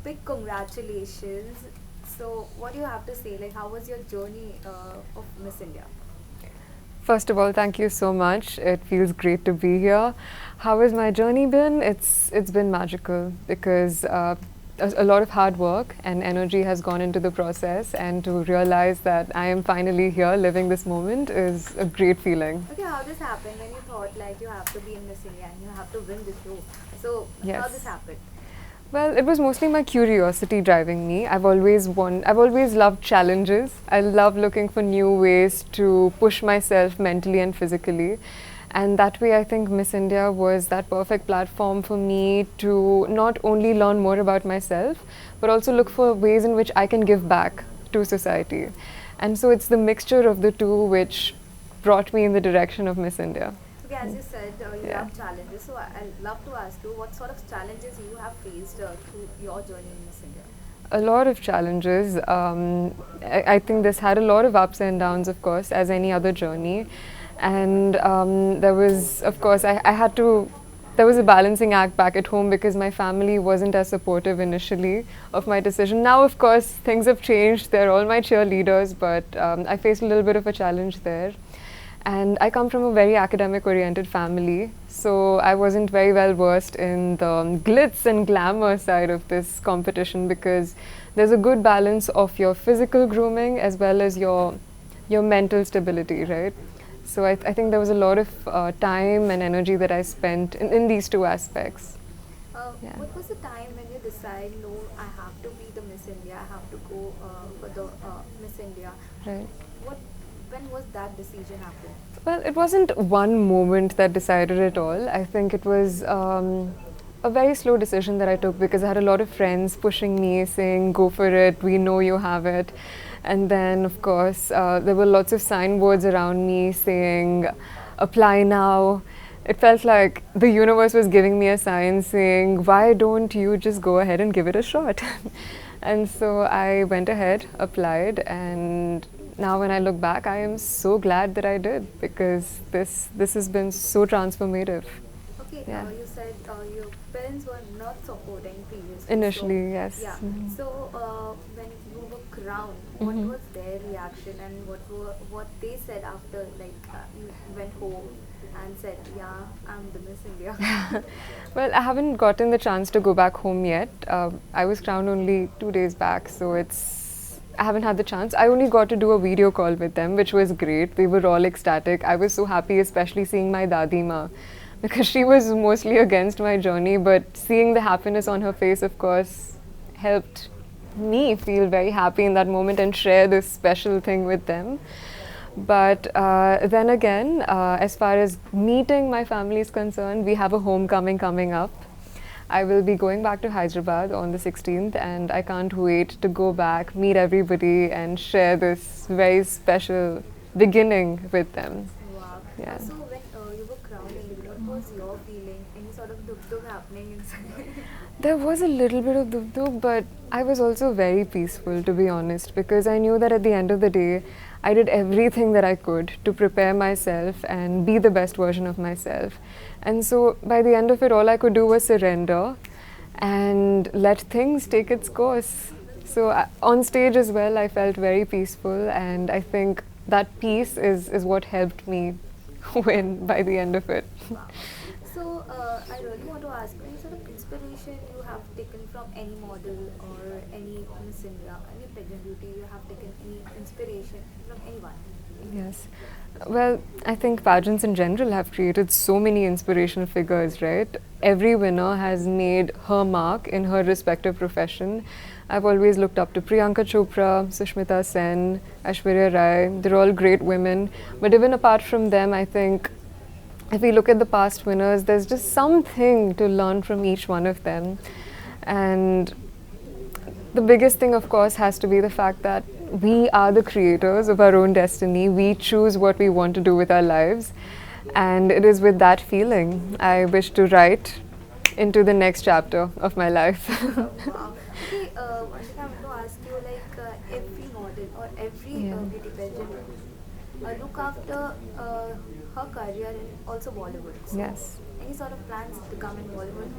big congratulations. So, what do you have to say? Like, how was your journey of Miss India? First of all, thank you so much. It feels great to be here. How has my journey been? It's been magical because a lot of hard work and energy has gone into the process, and to realize that I am finally here living this moment is a great feeling. Okay, how this happened when you thought like you have to be in Miss India and you have to win this show? So, how this Yes. happened? Well, it was mostly my curiosity driving me. I've always loved challenges. I love looking for new ways to push myself mentally and physically. And that way, I think Miss India was that perfect platform for me to not only learn more about myself, but also look for ways in which I can give back to society. And so it's the mixture of the two which brought me in the direction of Miss India. Okay, as you said, you Yeah. love challenges. So, I'd love to ask you what sort of challenges you have faced through your journey in Miss India. A lot of challenges. I think this had a lot of ups and downs, of course, as any other journey. And there was, of course, I had to. There was a balancing act back at home because my family wasn't as supportive initially of my decision. Now, of course, things have changed. They're all my cheerleaders, but I faced a little bit of a challenge there. And I come from a very academic oriented family, so I wasn't very well versed in the glitz and glamour side of this competition because there's a good balance of your physical grooming as well as your mental stability, right? So I think there was a lot of time and energy that I spent in these two aspects. Yeah. What was the time when you decide, no, I have to be the Miss India, I have to go for the Miss India? Right. What, when was that decision happened? Well, it wasn't one moment that decided it all. I think it was a very slow decision that I took because I had a lot of friends pushing me, saying, go for it, we know you have it. And then, of course, there were lots of signboards around me saying, apply now. It felt like the universe was giving me a sign saying, why don't you just go ahead and give it a shot? And so I went ahead, applied, and now when I look back, I am so glad that I did because this has been so transformative. Okay, Yeah. you said your parents were not supporting previously. So, Initially, yes. yeah. So, when you were crowned, what Mhm. was their reaction and what they said after, like, you went home and said, yeah, I'm the Miss India? Well, I haven't gotten the chance to go back home yet. I was crowned only 2 days back, so I haven't had the chance. I only got to do a video call with them, which was great. They were all ecstatic. I was so happy, especially seeing my Dadi Ma, because she was mostly against my journey, but seeing the happiness on her face, of course, helped me feel very happy in that moment and share this special thing with them. But then again, as far as meeting my family is concerned, we have a homecoming coming up. I will be going back to Hyderabad on the 16th, and I can't wait to go back, meet everybody, and share this very special beginning with them. Wow. Yeah. So, when you were crowning, what was your feeling? Any sort of duk happening inside? There was a little bit of duk duk, but I was also very peaceful, to be honest, because I knew that at the end of the day, I did everything that I could to prepare myself and be the best version of myself. And so by the end of it, all I could do was surrender and let things take its course. So on stage as well, I felt very peaceful, and I think that peace is what helped me win by the end of it. Wow. So, I really want to ask any sort of inspiration you have taken from any model or any Miss India, any pageant beauty you have taken any inspiration from anyone? Yes. Well, I think pageants in general have created so many inspirational figures, right? Every winner has made her mark in her respective profession. I've always looked up to Priyanka Chopra, Sushmita Sen, Aishwarya Rai. They're all great women. But even apart from them, I think if we look at the past winners, there's just something to learn from each one of them. And the biggest thing, of course, has to be the fact that we are the creators of our own destiny. We choose what we want to do with our lives. And it is with that feeling I wish to write into the next chapter of my life. Wow. Okay, one thing I want to ask you, like every model or every Yeah. beauty pageant look after her career in also Bollywood. So, Yes. any sort of plans to come in Bollywood?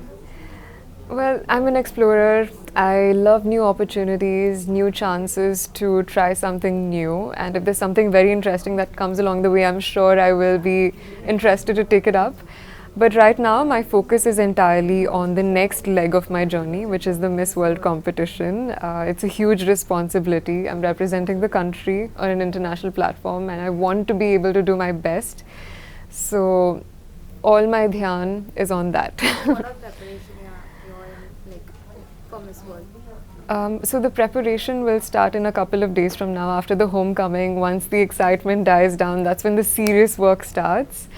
Well, I'm an explorer. I love new opportunities, new chances to try something new. And if there's something very interesting that comes along the way, I'm sure I will be interested to take it up. But right now, my focus is entirely on the next leg of my journey, which is the Miss World competition. It's a huge responsibility. I'm representing the country on an international platform, and I want to be able to do my best. So, all my dhyan is on that. What of preparation you're in, like, for Miss World? So the preparation will start in a couple of days from now after the homecoming. Once the excitement dies down, that's when the serious work starts.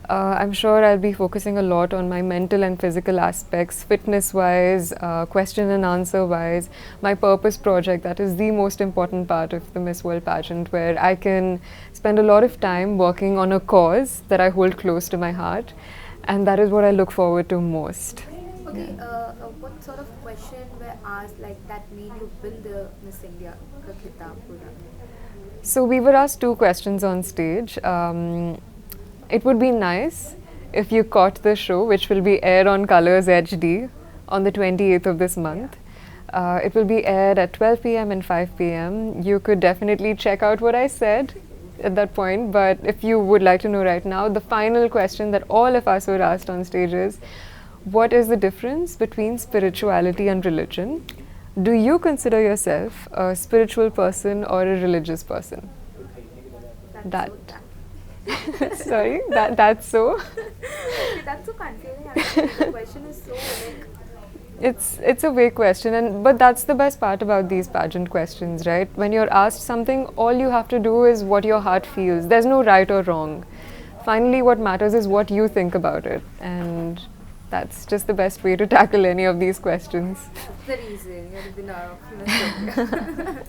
I'm sure I'll be focusing a lot on my mental and physical aspects, fitness-wise, question and answer-wise. My purpose project, that is the most important part of the Miss World pageant, where I can spend a lot of time working on a cause that I hold close to my heart, and that is what I look forward to most. Okay, what sort of question were asked like that made you win the Miss India ka khitab pura? So we were asked two questions on stage. It would be nice if you caught the show, which will be aired on Colors HD on the 28th of this month. It will be aired at 12 p.m. and 5 p.m. You could definitely check out what I said at that point, but if you would like to know right now, the final question that all of us were asked on stage is, what is the difference between spirituality and religion? Do you consider yourself a spiritual person or a religious person? That's That. so tough. Sorry, that's so. Okay, that's so confusing. Actually, the question is so like. It's a vague question, and but that's the best part about these pageant questions, right? When you're asked something, all you have to do is what your heart feels. There's no right or wrong. Finally, what matters is what you think about it, and that's just the best way to tackle any of these questions. The reason you're the winner of Miss India.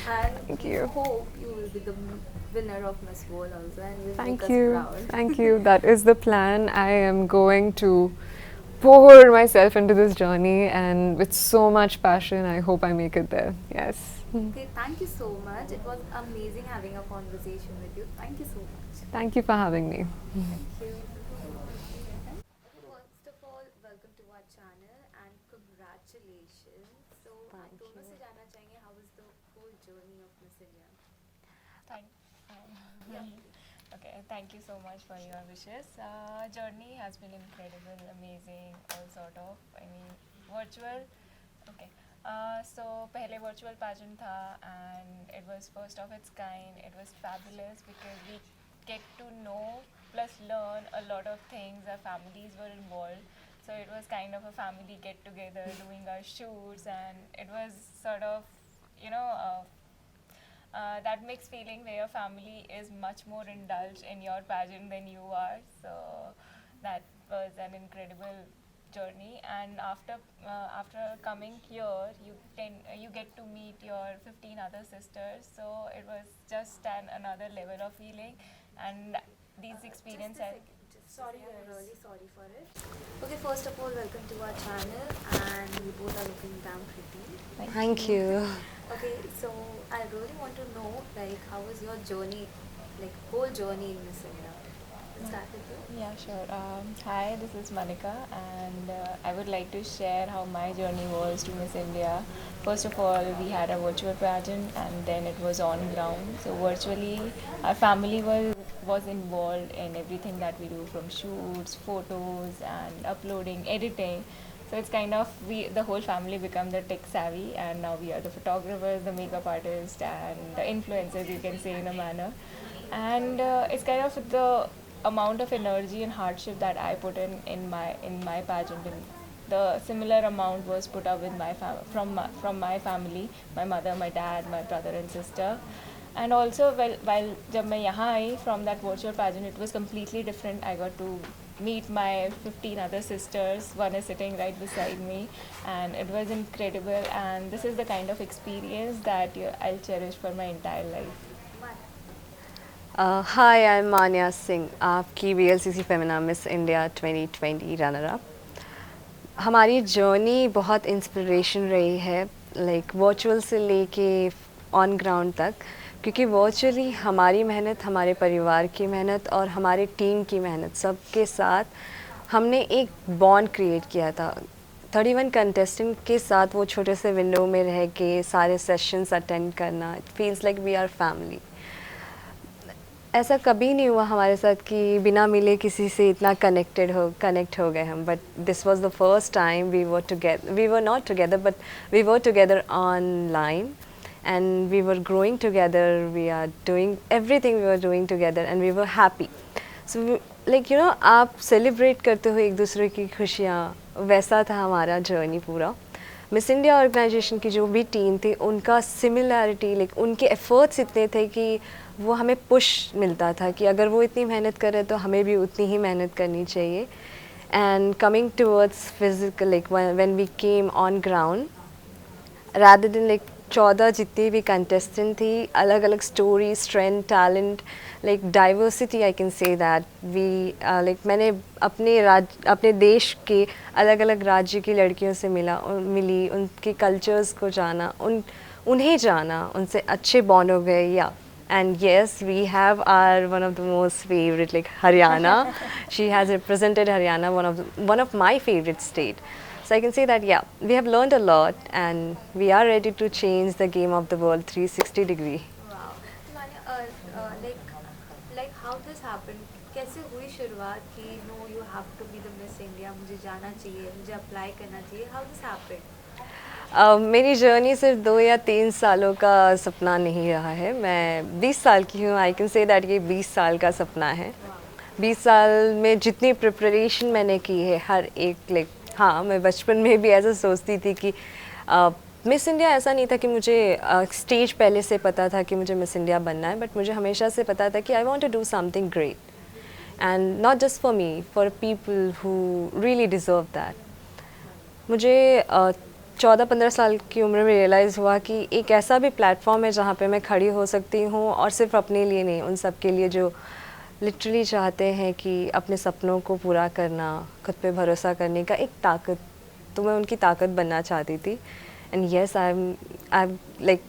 And Thank you. hope you will be the winner of Miss World also, and you'll make Thank us you. proud. Thank you. That is the plan. I am going to pour myself into this journey, and with so much passion, I hope I make it there. Yes. Okay, thank you so much. It was amazing having a conversation with you. Thank you so much. Thank you for having me. Thank you. First of all, welcome to our channel and congratulations. So, हम दोनों से जानना चाहेंगे how was the whole journey of Miss India? Thank, Yeah. okay, thank you so much for your wishes. Journey has been incredible, amazing, all sort of. I mean, virtual. Okay. So पहले virtual pageant था and it was first of its kind. It was fabulous because we get to know plus learn a lot of things. Our families were involved. So it was kind of a family get together doing our shoots, and it was sort of, you know, that mixed feeling where your family is much more indulged in your pageant than you are. So that was an incredible journey. And after coming here, you get to meet your 15 other sisters. So it was just another level of feeling, and these experiences. Sorry, I'm really sorry for it. Okay, first of all, welcome to our channel, and you both are looking damn pretty. Thank you. Okay, so I really want to know, like, how was your journey, like, whole journey in Miss India? Let's start with you. Yeah, sure. Hi, this is Manika, and I would like to share how my journey was to Miss India. First of all, we had a virtual pageant, and then it was on ground. So virtually, our family was involved in everything that we do, from shoots, photos, and uploading, editing. So it's kind of the whole family become the tech savvy, and now we are the photographers, the makeup artists, and the influencers, you can say, in a manner. And it's kind of the amount of energy and hardship that I put in my pageant. And the similar amount was put up with from my family, my mother, my dad, my brother and sister. And also, while जब मैं यहाँ आई from that virtual pageant, it was completely different. I got to meet my 15 other sisters. One is sitting right beside me, and it was incredible. And this is the kind of experience that I'll cherish for my entire life. Hi, I'm Manya Singh, आपकी VLCC Femina Miss India 2020 runner up. हमारी journey बहुत inspiration रही है, like virtual से लेके on ground तक, क्योंकि virtually हमारी मेहनत, हमारे परिवार की मेहनत और हमारे टीम की मेहनत सबके साथ हमने एक बॉन्ड क्रिएट किया था. 31 कंटेस्टेंट के साथ वो छोटे से विंडो में रह के सारे सेशंस अटेंड करना, it feels like we are family. ऐसा कभी नहीं हुआ हमारे साथ कि बिना मिले किसी से इतना कनेक्ट हो गए हम, but this was the first time we were not together but we were together online and we were growing together, we are doing everything, we were doing together and we were happy. So like you know, आप celebrate करते हो एक दूसरे की खुशियाँ, वैसा था हमारा जर्नी पूरा। मिस इंडिया ऑर्गेनाइजेशन की जो भी टीम थी उनका सिमिलैरिटी, लाइक उनके एफर्ट्स इतने थे कि वो हमें पुश मिलता था कि अगर वो इतनी मेहनत कर रहे तो हमें भी उतनी ही मेहनत करनी चाहिए। And coming towards physical, like when we came on ground, rather than like 14 जितनी भी कंटेस्टेंट थी, अलग अलग story, strength, talent, like diversity, I can say that we like मैंने अपने देश के अलग अलग राज्य की लड़कियों से मिली, उनके कल्चर्स को जाना, उन्हें जाना, उनसे अच्छे बॉन्ड हो गए। या and yes, we have our one of the most favorite, like Haryana. She has represented Haryana, one of my favorite state. So I can say that, yeah, we have learned a lot and we are ready to change the game of the world 360 degree. Wow. Manya, like how this happened? कैसे हुई शुरुआत कि no you have to be the Miss India, मुझे जाना चाहिए, मुझे apply करना चाहिए? How this happened? मेरी जर्नी सिर्फ 2 या 3 सालों का सपना नहीं रहा है, मैं 20 साल की हूँ। आई कैन से दैट ये 20 साल का सपना है। 20 साल में जितनी प्रिपरेशन मैंने की है हर एक, लाइक हाँ, मैं बचपन में भी ऐसा सोचती थी कि मिस इंडिया ऐसा नहीं था कि मुझे स्टेज पहले से पता था कि मुझे मिस इंडिया बनना है, बट मुझे हमेशा से पता था कि I want to do something great and not just for me, for people who really deserve that. मुझे 14-15 साल की उम्र में रियलाइज़ हुआ कि एक ऐसा भी प्लेटफॉर्म है जहाँ पे मैं खड़ी हो सकती हूँ, और सिर्फ अपने लिए नहीं, उन सब के लिए जो लिटरली चाहते हैं कि अपने सपनों को पूरा करना, खुद पे भरोसा करने का एक ताकत, तो मैं उनकी ताकत बनना चाहती थी। And yes, I am like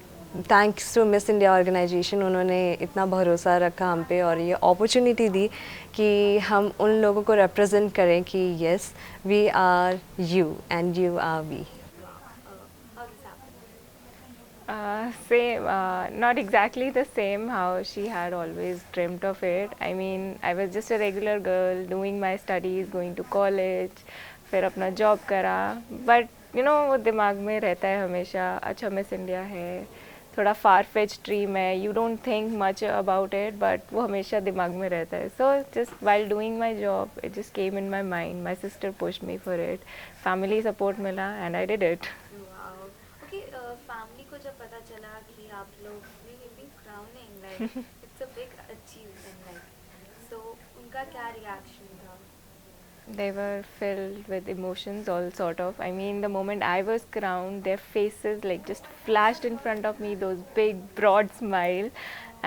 thanks to Miss India organisation, उन्होंने इतना भरोसा रखा हम पे और ये अपॉर्चुनिटी दी कि हम उन लोगों को रिप्रेजेंट करें कि yes, we are you and you are we. Same, not exactly the same how she had always dreamt of it. I mean, I was just a regular girl doing my studies, going to college, फिर अपना job करा, but you know वो दिमाग में रहता है हमेशा, अच्छा मिस इंडिया है, थोड़ा फार फेच ड्रीम है, you don't think much about it, but वो हमेशा दिमाग में रहता है। So just while doing my job it just came in my mind, my sister pushed me for it, family support मिला and I did it. Family को जब पता चला कि आप लोग be crowning, like it's a big achievement, like so उनका क्या रिएक्शन था? They were filled with emotions, all sort of. I mean, the moment I was crowned, their faces like just flashed in front of me, those big, broad smile,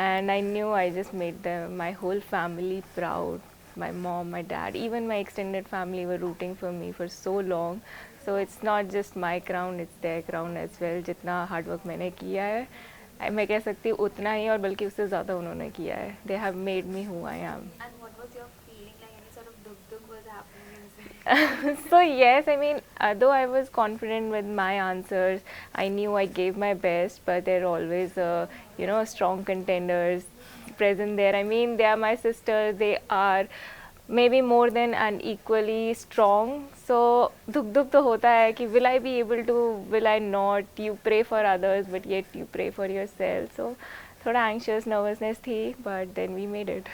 and I knew I just made my whole family proud. My mom, my dad, even my extended family were rooting for me for so long. So it's not just my crown, it's their crown as well. जितना hard work मैंने किया है, मैं कह सकती हूँ उतना ही और बल्कि उससे ज़्यादा उन्होंने किया है. They have made me who I am. And what was your feeling, like any sort of duk was happening? So yes, I mean, though I was confident with my answers, I knew I gave my best, but there are always, strong contenders present there. I mean, they are my sisters. They are maybe more than and equally strong. So duk तो होता है कि will I be able to, will I not? You pray for others, but yet you pray for yourself. So थोड़ा anxious, nervousness थी, but then we made it.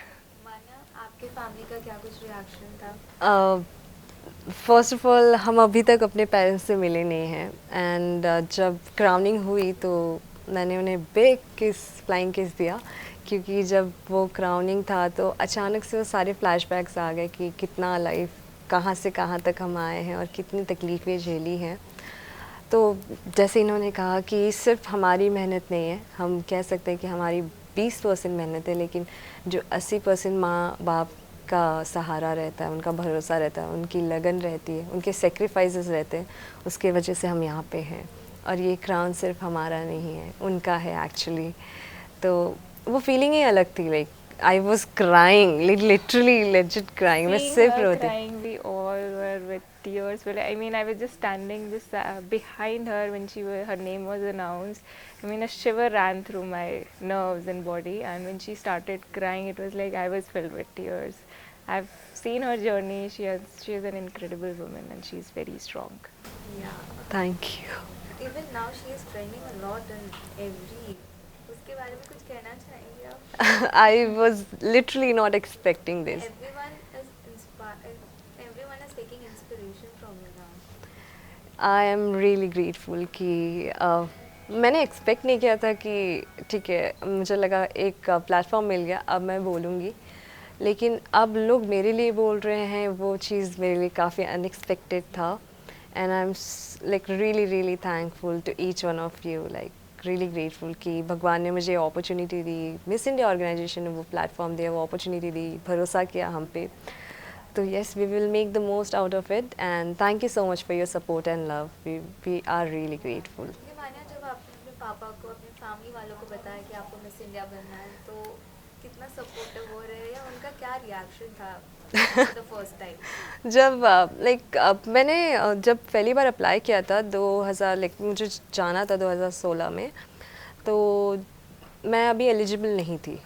माना आपके family का क्या कुछ रिएक्शन था? फर्स्ट ऑफ ऑल, हम अभी तक अपने पेरेंट्स से मिले नहीं हैं, एंड जब क्राउनिंग हुई तो मैंने उन्हें बिग किस, फ्लाइंग किस दिया, क्योंकि जब वो क्राउनिंग था तो अचानक से वो सारे फ्लैशबैक्स आ गए कि कितना लाइफ, कहाँ से कहाँ तक हम आए हैं और कितनी तकलीफ़ें झेली हैं। तो जैसे इन्होंने कहा कि सिर्फ हमारी मेहनत नहीं है, हम कह सकते हैं कि हमारी 20% मेहनत है, लेकिन जो 80% माँ बाप का सहारा रहता है, उनका भरोसा रहता है, उनकी लगन रहती है, उनके सेक्रीफाइसेस रहते हैं, उसके वजह से हम यहाँ पे हैं। और ये क्राउन सिर्फ हमारा नहीं है, उनका है एक्चुअली। तो वो फीलिंग ही अलग थी, like I was crying, literally legit crying, मैं सिर्फ रोती। We all were with tears. Well, I mean, I was just standing just behind her when her name was announced. I mean, a shiver ran through my nerves and body, and when she started crying, it was like I was filled with tears. I've seen her journey. She is an incredible woman, and she's very strong. Yeah. Thank you. Even now she is trending a lot in every. उसके बारे में कुछ कहना चाहेंगे आप? I was literally not expecting this. Everyone is inspired. Everyone is taking inspiration from you now. I am really grateful कि मैंने expect नहीं किया था कि ठीक है, मुझे लगा एक प्लेटफॉर्म मिल गया, अब मैं बोलूँगी, लेकिन अब लोग मेरे लिए बोल रहे हैं, वो चीज़ मेरे लिए काफ़ी अनएक्सपेक्टेड था. And I am like really thankful to each one of you, like really grateful कि भगवान ने मुझे अपॉर्चुनिटी दी, मिस इंडिया ऑर्गेनाइजेशन ने वो प्लेटफॉर्म दिया, वो अपॉर्चुनिटी दी, भरोसा किया हम पे. So yes, we will make the most out of it, and thank you so much for your support and love. We are really grateful. ये मानिया, जब आपने अपने पापा को, अपने फैमिली वालों को बताया कि आपको मिस इंडिया बनना है, तो कितना सपोर्टिव हो रहे हैं, या उनका क्या रिएक्शन था द फर्स्ट टाइम? जब मैंने जब पहली बार अप्लाई किया था 2000, मुझे जाना था 2016 में, तो मैं अभी एलिजिबल नहीं थी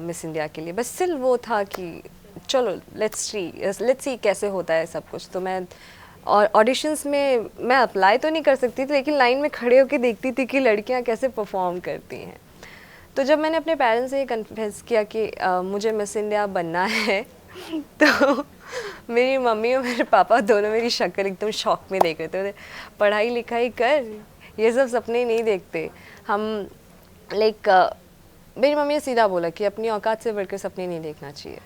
मिस इंडिया के लिए. बस सिर्फ वो था कि चलो लेट्स सी कैसे होता है सब कुछ. तो मैं ऑडिशंस में मैं अप्लाई तो नहीं कर सकती थी, लेकिन लाइन में खड़े होकर देखती थी कि लड़कियां कैसे परफॉर्म करती हैं. तो जब मैंने अपने पेरेंट्स से ये कन्फेस किया कि मुझे मिस इंडिया बनना है, तो मेरी मम्मी और मेरे पापा दोनों मेरी शक्ल एकदम शॉक में देख रहे थे. पढ़ाई लिखाई कर, ये सब सपने नहीं देखते हम. मेरी मम्मी ने सीधा बोला कि अपनी औकात से बढ़कर सपने नहीं देखना चाहिए,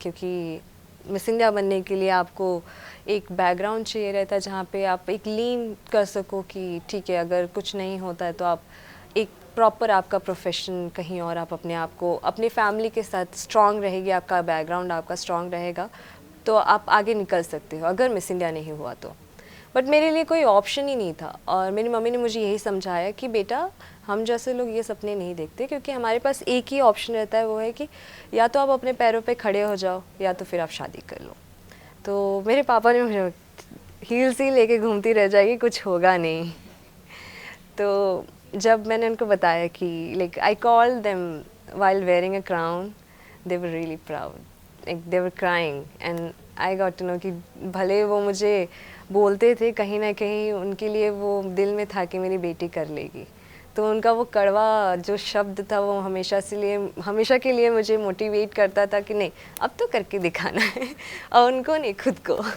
क्योंकि मिस इंडिया बनने के लिए आपको एक बैकग्राउंड चाहिए रहता है, जहाँ पे आप एक लीन कर सको कि ठीक है, अगर कुछ नहीं होता है तो आप एक प्रॉपर आपका प्रोफेशन कहीं और, आप अपने आप को अपनी फैमिली के साथ स्ट्रांग रहेगी, आपका बैकग्राउंड आपका स्ट्रांग रहेगा, तो आप आगे निकल सकते हो अगर मिस इंडिया नहीं हुआ तो. बट मेरे लिए कोई ऑप्शन ही नहीं था, और मेरी मम्मी ने मुझे यही समझाया कि बेटा, हम जैसे लोग ये सपने नहीं देखते, क्योंकि हमारे पास एक ही ऑप्शन रहता है, वो है कि या तो आप अपने पैरों पे खड़े हो जाओ, या तो फिर आप शादी कर लो. तो मेरे पापा ने मुझे हील्स ही लेके घूमती रह जाएगी, कुछ होगा नहीं. तो जब मैंने उनको बताया कि like I called them while wearing a crown, they were really proud, like they were crying, and I got to know कि भले वो मुझे बोलते थे, कहीं ना कहीं उनके लिए वो दिल में था कि मेरी बेटी कर लेगी. तो उनका वो कड़वा जो शब्द था, वो हमेशा के लिए मुझे मोटिवेट करता था कि नहीं, अब तो करके दिखाना है, और उनको नहीं, खुद को. वाओ.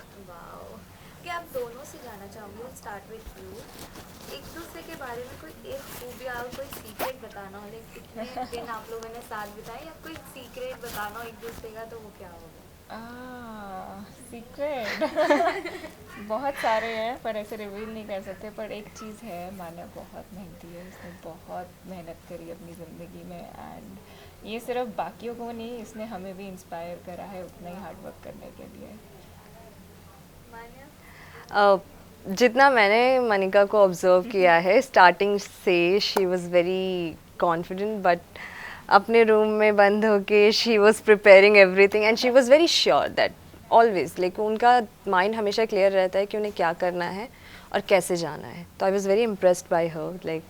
कि आप दोनों से जानना चाहूँगी, स्टार्ट विद यू. एक दूसरे के बारे में कोई एक खूबिया, कोई सीक्रेट बताना हो, लाइक इतने दिन आप लोगों ने साथ बिताए, या कोई सीक्रेट बताना हो एक दूसरे का, तो वो क्या होगा? सीक्रेट बहुत सारे हैं, पर ऐसे रिवील नहीं कर सकते. पर एक चीज़ है, मान्या बहुत मेहनती है, इसने बहुत मेहनत करी अपनी ज़िंदगी में, एंड ये सिर्फ बाकियों को नहीं, इसने हमें भी इंस्पायर करा है उतना ही हार्ड वर्क करने के लिए. मानिया? जितना मैंने मनिका को ऑब्जर्व किया है, स्टार्टिंग से she was very confident, but अपने रूम में बंद होके she was preparing everything, and she was very sure that always, like उनका माइंड हमेशा क्लियर रहता है कि उन्हें क्या करना है और कैसे जाना है. तो I was very impressed by her. Like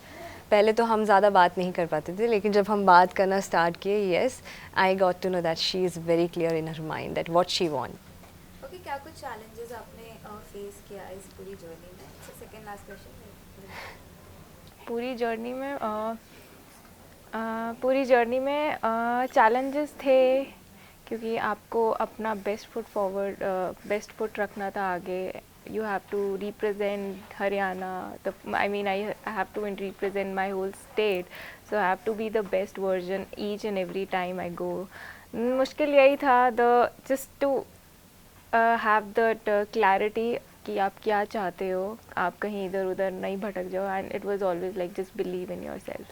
पहले तो हम ज़्यादा बात नहीं कर पाते थे, लेकिन जब हम बात करना स्टार्ट किए, yes, I got to know that she is very clear in her mind that what she want. Okay, क्या कुछ चैलेंजेस आपने फेस किया इस पूरी जर्नी में? Second last question. पूरी जर्नी में चैलेंजेस थे, क्योंकि आपको अपना बेस्ट फुट रखना था आगे. You have to represent Haryana. I have to represent my whole state. So I have to be the best version each and every time I go. मुश्किल यही था, just to have that clarity कि आप क्या चाहते हो, आप कहीं इधर उधर नहीं भटक जाओ. And it was always like just believe in yourself.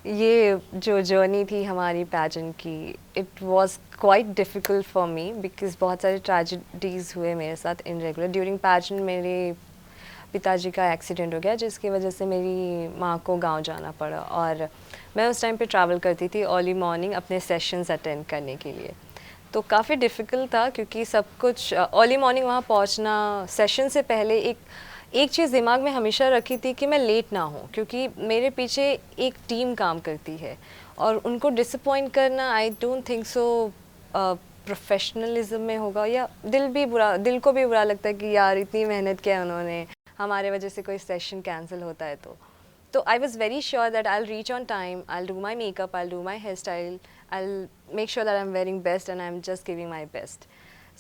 ये जो जर्नी थी हमारी पैजेंट की, it was quite difficult for me, because बहुत सारे ट्रेजेडीज़ हुए मेरे साथ इन रेगुलर. ड्यूरिंग पैजेंट मेरे पिताजी का एक्सीडेंट हो गया, जिसकी वजह से मेरी माँ को गांव जाना पड़ा, और मैं उस टाइम पे ट्रैवल करती थी अर्ली मॉर्निंग अपने सेशंस अटेंड करने के लिए. तो काफ़ी डिफ़िकल्ट था क्योंकि सब कुछ अर्ली मॉर्निंग वहाँ पहुँचना, सेशन से पहले एक चीज़ दिमाग में हमेशा रखी थी कि मैं लेट ना हूँ, क्योंकि मेरे पीछे एक टीम काम करती है और उनको डिसअपॉइंट करना I don't think so professionalism में होगा, या दिल को भी बुरा लगता है कि यार इतनी मेहनत किया उन्होंने, हमारे वजह से कोई सेशन कैंसिल होता है तो I was very sure that I'll reach on time, I'll do my makeup, I'll do my hairstyle, I'll make sure that I'm wearing best and I'm just giving my best.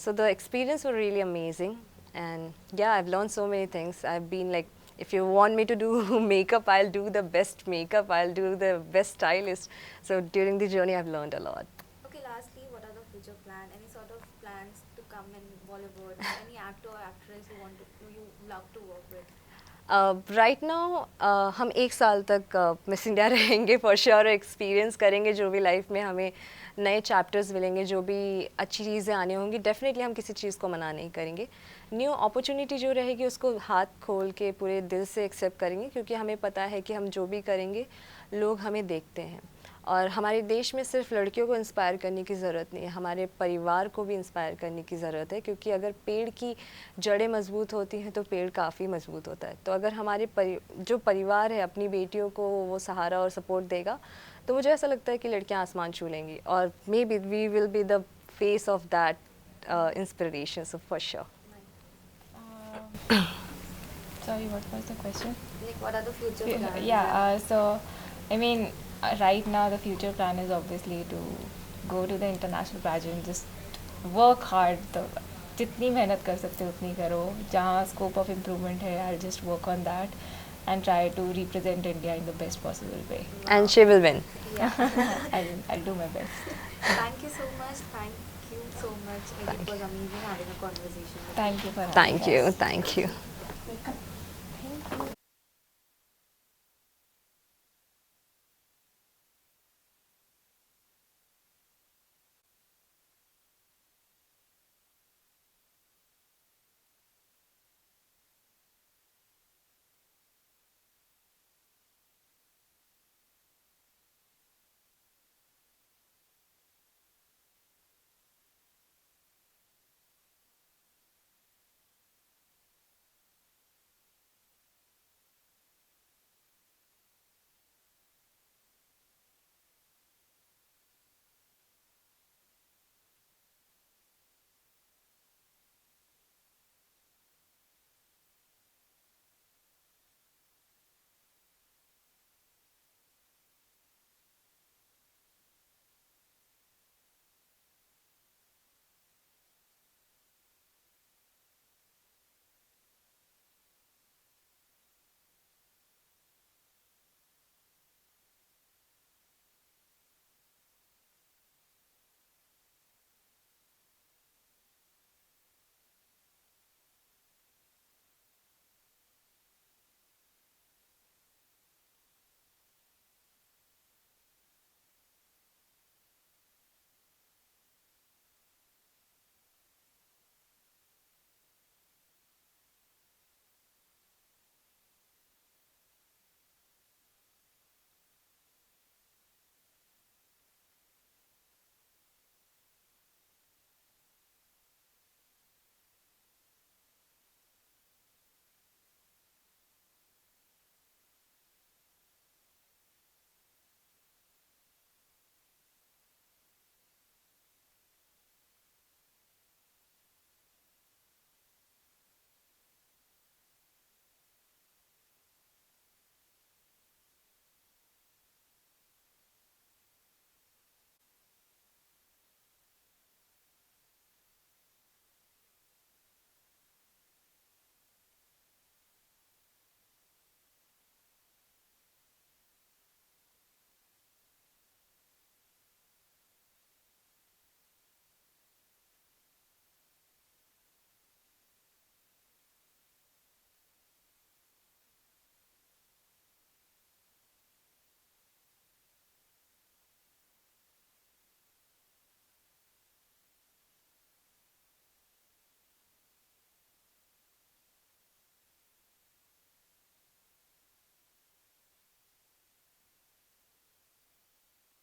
So the experience was really amazing, and yeah, I've learned so many things. I've been like, if you want me to do makeup, I'll do the best makeup, I'll do the best stylist. So during the journey, I've learned a lot. Okay, lastly, what are the future plans? Any sort of plans to come in Bollywood? Any actor or actress you love to work with? Right now हम 1 साल तक miss India रहेंगे for sure, experience करेंगे जो भी life में हमें नए चैप्टर्स मिलेंगे, जो भी अच्छी चीज़ें आनी होंगी, डेफिनेटली हम किसी चीज़ को मना नहीं करेंगे। न्यू अपॉर्चुनिटी जो रहेगी उसको हाथ खोल के पूरे दिल से एक्सेप्ट करेंगे, क्योंकि हमें पता है कि हम जो भी करेंगे लोग हमें देखते हैं। और हमारे देश में सिर्फ लड़कियों को इंस्पायर करने की ज़रूरत नहीं है, हमारे परिवार को भी इंस्पायर करने की ज़रूरत है, क्योंकि अगर पेड़ की जड़ें मजबूत होती हैं तो पेड़ काफ़ी मजबूत होता है। तो अगर हमारे जो परिवार है अपनी बेटियों को वो सहारा और सपोर्ट देगा, तो मुझे ऐसा लगता है कि लड़कियां आसमान छू लेंगी, और maybe we will be the face of that inspiration, so for sure. Sorry, what was the question? Like, what are the future plans? So I mean, right now the future plan is obviously to go to the international pageant, just work hard. तो जितनी मेहनत कर सकते हो उतनी करो, जहाँ scope of improvement है, I'll just work on that and try to represent India in the best possible way. And she will win. Yeah. I'll do my best. Thank you so much. Thank you so much. It was amazing having a conversation with you. Thank you for having Thank us. you, thank you.